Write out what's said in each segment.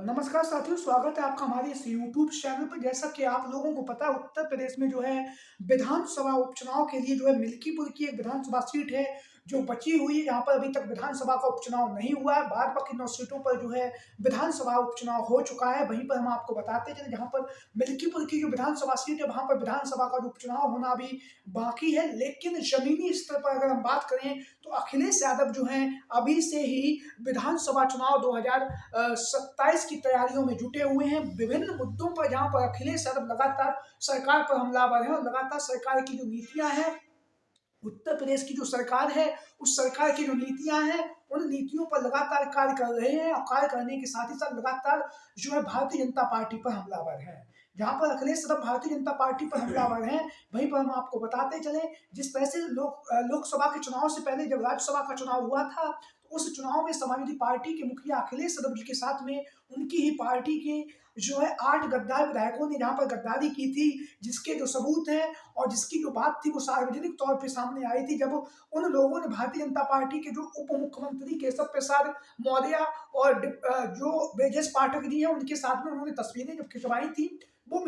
नमस्कार साथियों, स्वागत है आपका हमारे इस यूट्यूब चैनल पर। जैसा कि आप लोगों को पता है, उत्तर प्रदेश में जो है विधानसभा उपचुनाव के लिए जो है मिल्कीपुर की एक विधानसभा सीट है जो बची हुई है, जहाँ पर अभी तक विधानसभा का उपचुनाव नहीं हुआ है। बाद बाकी 9 सीटों पर जो है विधानसभा उपचुनाव हो चुका है। वहीं पर हम आपको बताते चले, जहाँ पर मिल्कीपुर की जो विधानसभा सीट है वहाँ पर विधानसभा का जो उपचुनाव होना अभी बाकी है। लेकिन जमीनी स्तर पर अगर हम बात करें तो अखिलेश यादव जो है अभी से ही विधानसभा चुनाव 2027 की तैयारियों में जुटे हुए हैं। विभिन्न मुद्दों पर जहां पर अखिलेश यादव लगातार सरकार पर हमलावर है और लगातार सरकार की जो नीतियां हैं, उत्तर प्रदेश की जो सरकार है, उस सरकार की जो नीतियां हैं, उन नीतियों पर लगातार कार्य कर रहे हैं और कार्य करने के साथ ही साथ लगातार जो है भारतीय जनता पार्टी पर हमलावर है। जहां पर अखिलेश यादव भारतीय जनता पार्टी पर हमलावर हैं, वहीं पर हम आपको बताते चले, जिस तरह से लोकसभा के चुनाव से पहले जब राज्यसभा का चुनाव हुआ था, तो उस चुनाव में समाजवादी पार्टी के मुखिया अखिलेश यादव जी के साथ में उनकी ही पार्टी के जो है 8 गद्दार विधायकों ने जहां पर गद्दारी की थी, जिसके जो सबूत हैं और जिसकी जो बात थी वो सार्वजनिक तौर पे सामने आई थी, जब उन लोगों ने भारतीय जनता पार्टी के जो उप मुख्यमंत्री केशव प्रसाद मौर्य और जो ब्रजेश पाठक जी हैं उनके साथ में उन्होंने तस्वीरें जब खिंचवाई थी, वो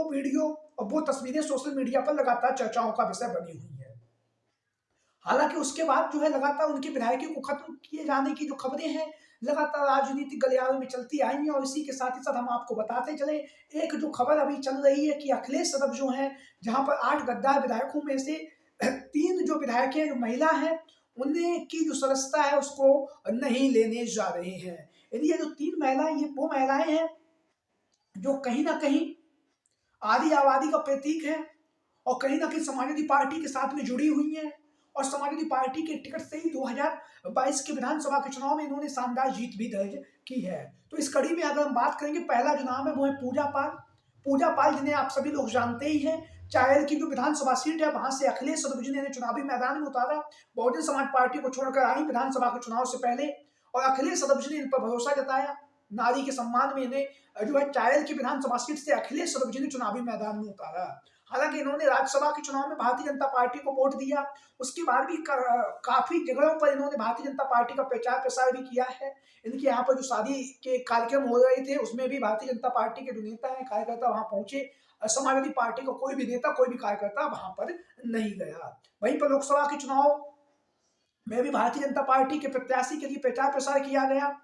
वीडियो और वो तस्वीरें सोशल मीडिया पर लगातार चर्चाओं का विषय बनी हुई है। हालांकि उसके बाद जो है लगातार उनके विधायकों को खत्म किए जाने की जो खबरें हैं लगातार राजनीतिक गलियारों में चलती आई हैं, और इसी के साथ ही साथ हम आपको बताते चले, एक जो खबर अभी चल रही है कि अखिलेश यादव जो है, जहां पर 8 गद्दार विधायकों में से 3 जो विधायक हैं जो महिला हैं, उन्हें की जो सदस्यता है उसको नहीं लेने जा रहे हैं। यदि ये जो 3 महिलाएं, ये वो महिलाएं हैं जो कहीं ना कहीं आदि आबादी का प्रतीक है और कहीं ना कहीं समाजवादी पार्टी के साथ में जुड़ी हुई हैं, और समाजवादी पार्टी के टिकट से ही 2022 के विधानसभा के चुनाव में इन्होंने शानदार जीत भी दर्ज की है। तो इस कड़ी में अगर हम बात करेंगे, पहला जो नाम है वो है पूजा पाल। पूजा पाल जिन्हें आप सभी लोग जानते ही हैं, चायल की जो विधानसभा सीट है वहां से अखिलेश यादव जी ने चुनावी मैदान में उतारा। बहुजन समाज पार्टी को छोड़कर आई विधानसभा के चुनाव से पहले, और अखिलेश यादव जी ने इन पर भरोसा जताया। नारी के सम्मान में इन्हें जो है चायल की विधानसभा सीट से अखिलेश यादव जी ने चुनावी मैदान में उतारा। हालांकि इन्होंने राज्यसभा के चुनाव में भारतीय जनता पार्टी को वोट दिया, उसके बाद भी काफी जगहों पर इन्होंने भारतीय जनता पार्टी का प्रचार प्रसार भी किया है। इनके यहाँ पर जो शादी के कार्यक्रम हो रहे थे उसमें भी भारतीय जनता पार्टी के जो नेता हैं, कार्यकर्ता वहां पहुंचे। समाजवादी पार्टी का कोई भी नेता, कोई भी कार्यकर्ता वहां पर नहीं गया। वहीं पर लोकसभा के चुनाव में भी भारतीय जनता पार्टी के प्रत्याशी के लिए प्रचार प्रसार किया गया।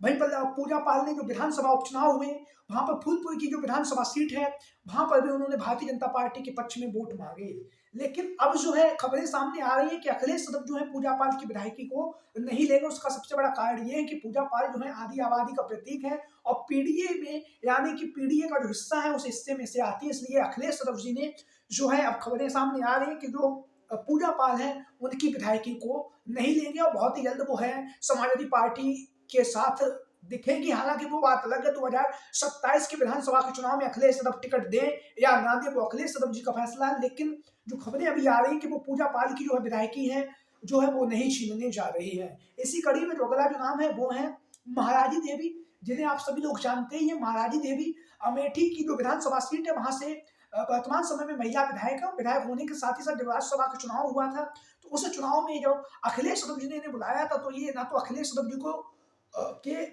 वहीं पर पूजा पाल ने जो विधानसभा उपचुनाव हुए, वहां पर फूलपुर की जो विधानसभा सीट है वहां पर भी उन्होंने भारतीय जनता पार्टी के पक्ष में वोट मांगे। लेकिन अब जो है खबरें सामने आ रही है कि अखिलेश यादव जो है पूजा पाल की विधायकी को नहीं लेंगे। उसका सबसे बड़ा कारण ये है कि पूजा पाल जो है आदि आबादी का प्रतीक है और पीडीए में, यानी कि पीडीए का जो हिस्सा है उस हिस्से में से आती है। इसलिए अखिलेश यादव जी ने जो है, अब खबरें सामने आ रही है कि जो पूजा पाल है उनकी विधायकी को नहीं लेंगे और बहुत ही जल्द वो है समाजवादी पार्टी के साथ दिखेगी। हालांकि वो बात अलग है, 2027 के विधानसभा के चुनाव में अखिलेश यादव टिकट दें या ना दें वो अखिलेश यादव जी का फैसला है। लेकिन जो खबरें अभी आ रही है कि वो पूजा पाल की जो है विधायकी है जो है वो नहीं छीनने जा रही है। इसी कड़ी में जो अगला जो नाम है वो है महाराजी देवी, जिन्हें आप सभी लोग जानते ही हैं। महाराजी देवी अमेठी की जो विधानसभा सीट है वहां से वर्तमान समय में महिला विधायक है। विधायक होने के साथ ही साथ जब राज्यसभा का चुनाव हुआ था तो उस चुनाव में जब अखिलेश यादव जी ने इन्हें बुलाया था, तो ये ना तो अखिलेश यादव जी को के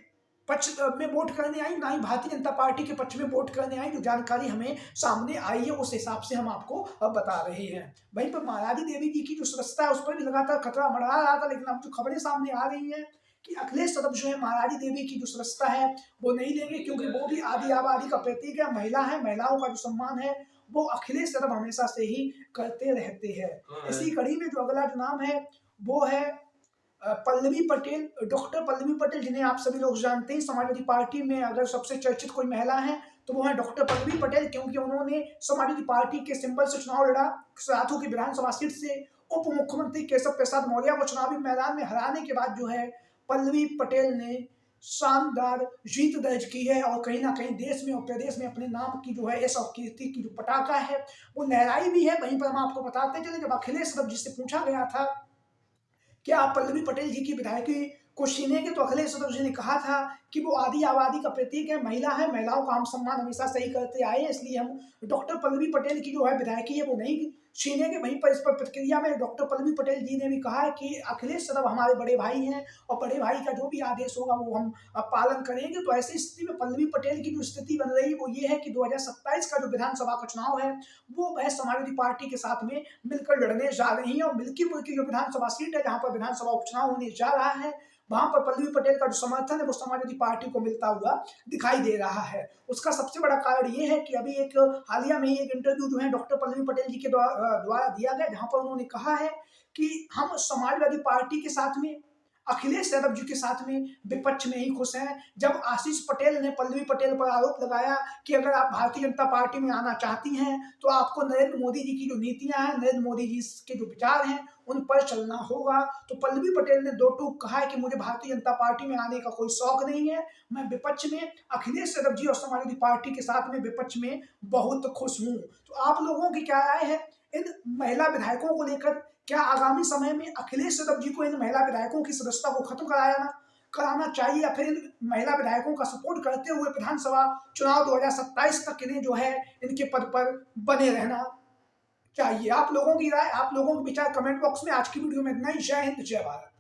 पक्ष में वोट करने आई, ना ही भारतीय जनता पार्टी के पक्ष में वोट करने आई। जो जानकारी हमें सामने आई है उस हिसाब से हम आपको बता रहे हैं। वहीं पर महाराजी देवी जी की जो सुरक्षा है उस पर भी लगातार खतरा मंडरा रहा था, लेकिन अब जो खबरें सामने आ रही हैं कि अखिलेश यादव जो है महाराजी देवी की जो सुरक्षा है वो नहीं लेंगे, क्योंकि वो भी आदि आबादी का प्रतीक है, महिला है, महिलाओं का जो सम्मान है वो अखिलेश यादव हमेशा से ही करते रहते हैं। इसी कड़ी में जो अगला जो नाम है वो है पल्लवी पटेल, डॉक्टर पल्लवी पटेल, जिन्हें आप सभी लोग जानते हैं। समाजवादी पार्टी में अगर सबसे चर्चित कोई महिला है तो वो है डॉक्टर पल्लवी पटेल, क्योंकि उन्होंने समाजवादी पार्टी के सिंबल से चुनाव लड़ा। साथों की विधानसभा सीट से उप मुख्यमंत्री केशव प्रसाद मौर्य को चुनावी मैदान में हराने के बाद जो है पल्लवी पटेल ने शानदार जीत दर्ज की है और कहीं ना कहीं देश में और प्रदेश में अपने नाम की जो है यश और कीर्ति की जो पटाखा है वो लहराई भी है। वहीं पर हम आपको बताते चले, जब अखिलेश यादव जी से पूछा गया था क्या आप पल्लवी पटेल जी की विधायकी को छीनेंगे, तो अखिलेश यादव जी ने कहा था कि वो आदि आबादी का प्रतीक है, महिला है, महिलाओं का हम सम्मान हमेशा सही करते आए हैं, इसलिए हम डॉक्टर पल्लवी पटेल की जो है विधायकी है वो नहीं छीने के वहीं पर इस पर प्रतिक्रिया में डॉक्टर पल्लवी पटेल जी ने भी कहा है कि अखिलेश यादव हमारे बड़े भाई हैं और बड़े भाई का जो भी आदेश होगा वो हम पालन करेंगे। तो ऐसी स्थिति में पल्लवी पटेल की जो स्थिति बन रही है वो ये है कि 2027 का जो विधानसभा का चुनाव है वो वह समाजवादी पार्टी के साथ में मिलकर लड़ने जा रही है और मिल्कीपुर की जो विधानसभा सीट है जहां पर विधानसभा उपचुनाव होने जा रहा है वहां पर पल्लवी पटेल का जो समर्थन है वो समाजवादी पार्टी को मिलता हुआ दिखाई दे रहा है। उसका सबसे बड़ा कारण ये है कि अभी एक हालिया में ही एक इंटरव्यू जो है डॉक्टर पल्लवी पटेल जी के द्वारा दिया गया जहां पर उन्होंने कहा है कि हम समाजवादी पार्टी के साथ में अखिलेश यादव जी के साथ में विपक्ष में ही खुश हैं। जब आशीष पटेल ने पल्लवी पटेल पर आरोप लगाया कि अगर आप भारतीय जनता पार्टी में आना चाहती हैं तो आपको नरेंद्र मोदी जी की जो नीतियां हैं, नरेंद्र मोदी जी के जो विचार हैं उन पर चलना होगा, तो पल्लवी पटेल ने दो टूक कहा है कि मुझे भारतीय जनता पार्टी में आने का कोई शौक नहीं है, मैं विपक्ष में अखिलेश यादव जी और समाजवादी पार्टी के साथ में विपक्ष में बहुत खुश हूँ। तो आप लोगों की क्या राय है इन महिला विधायकों को लेकर? क्या आगामी समय में अखिलेश यादव जी को इन महिला विधायकों की सदस्यता को खत्म कराना चाहिए या फिर इन महिला विधायकों का सपोर्ट करते हुए विधानसभा चुनाव 2027 तक इन्हें जो है इनके पद पर बने रहना चाहिए? आप लोगों की राय, आप लोगों के विचार कमेंट बॉक्स में। आज की वीडियो में इतना ही। जय हिंद, जय भारत।